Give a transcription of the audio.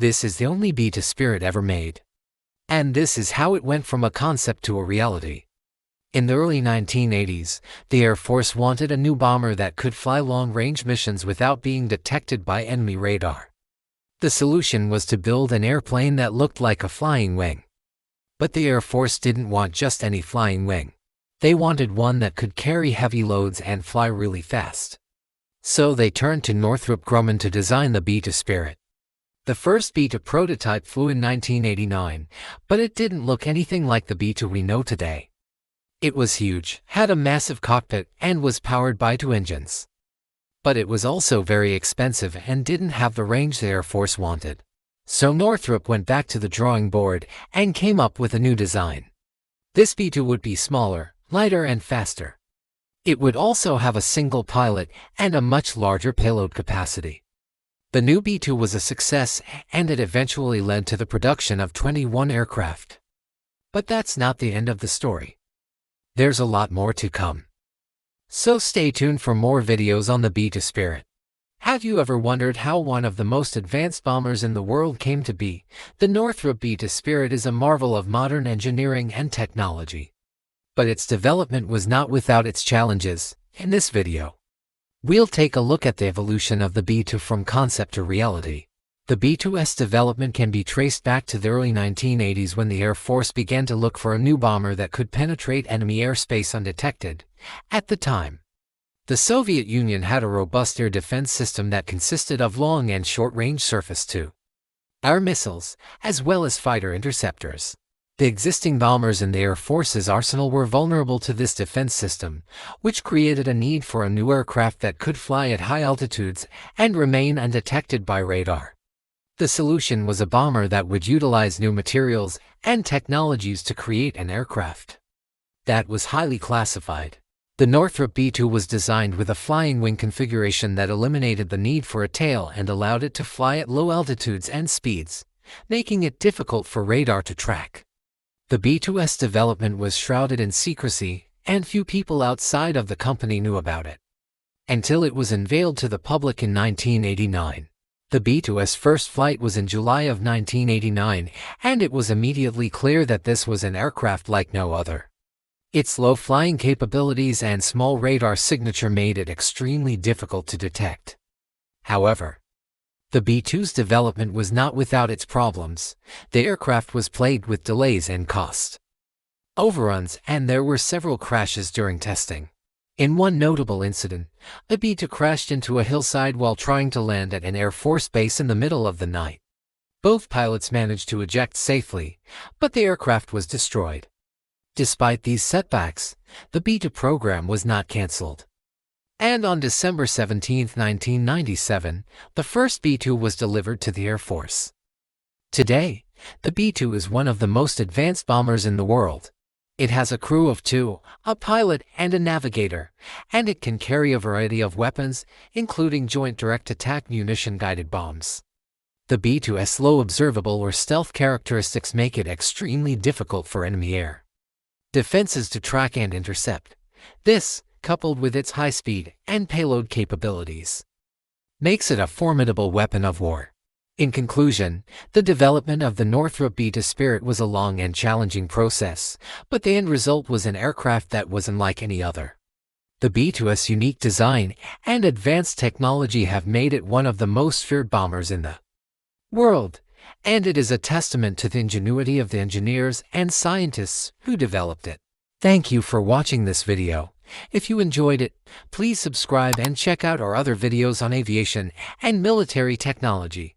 This is the only B-2 Spirit ever made. And this is how it went from a concept to a reality. In the early 1980s, the Air Force wanted a new bomber that could fly long-range missions without being detected by enemy radar. The solution was to build an airplane that looked like a flying wing. But the Air Force didn't want just any flying wing. They wanted one that could carry heavy loads and fly really fast. So they turned to Northrop Grumman to design the B-2 Spirit. The first B-2 prototype flew in 1989, but it didn't look anything like the B-2 we know today. It was huge, had a massive cockpit, and was powered by 2 engines. But it was also very expensive and didn't have the range the Air Force wanted. So Northrop went back to the drawing board and came up with a new design. This B-2 would be smaller, lighter, and faster. It would also have a single pilot and a much larger payload capacity. The new B-2 was a success, and it eventually led to the production of 21 aircraft. But that's not the end of the story. There's a lot more to come. So stay tuned for more videos on the B-2 Spirit. Have you ever wondered how one of the most advanced bombers in the world came to be? The Northrop B-2 Spirit is a marvel of modern engineering and technology. But its development was not without its challenges. In this video, we'll take a look at the evolution of the B-2 from concept to reality. The B-2's development can be traced back to the early 1980s when the Air Force began to look for a new bomber that could penetrate enemy airspace undetected. At the time, the Soviet Union had a robust air defense system that consisted of long and short-range surface-to-air missiles, as well as fighter interceptors. The existing bombers in the Air Force's arsenal were vulnerable to this defense system, which created a need for a new aircraft that could fly at high altitudes and remain undetected by radar. The solution was a bomber that would utilize new materials and technologies to create an aircraft that was highly classified. The Northrop B-2 was designed with a flying wing configuration that eliminated the need for a tail and allowed it to fly at low altitudes and speeds, making it difficult for radar to track. The B-2's development was shrouded in secrecy, and few people outside of the company knew about it, until it was unveiled to the public in 1989. The B-2's first flight was in July of 1989, and it was immediately clear that this was an aircraft like no other. Its low flying capabilities and small radar signature made it extremely difficult to detect. However, the B-2's development was not without its problems. The aircraft was plagued with delays and cost overruns, and there were several crashes during testing. In one notable incident, a B-2 crashed into a hillside while trying to land at an Air Force base in the middle of the night. Both pilots managed to eject safely, but the aircraft was destroyed. Despite these setbacks, the B-2 program was not cancelled. And on December 17, 1997, the first B-2 was delivered to the Air Force. Today, the B-2 is one of the most advanced bombers in the world. It has a crew of 2, a pilot and a navigator, and it can carry a variety of weapons, including joint direct attack munition-guided bombs. The B-2's low observable or stealth characteristics make it extremely difficult for enemy air defenses to track and intercept. This, coupled with its high speed and payload capabilities, makes it a formidable weapon of war. In conclusion, the development of the Northrop B-2 Spirit was a long and challenging process, but the end result was an aircraft that was unlike any other. The B-2's unique design and advanced technology have made it one of the most feared bombers in the world, and it is a testament to the ingenuity of the engineers and scientists who developed it. Thank you for watching this video. If you enjoyed it, please subscribe and check out our other videos on aviation and military technology.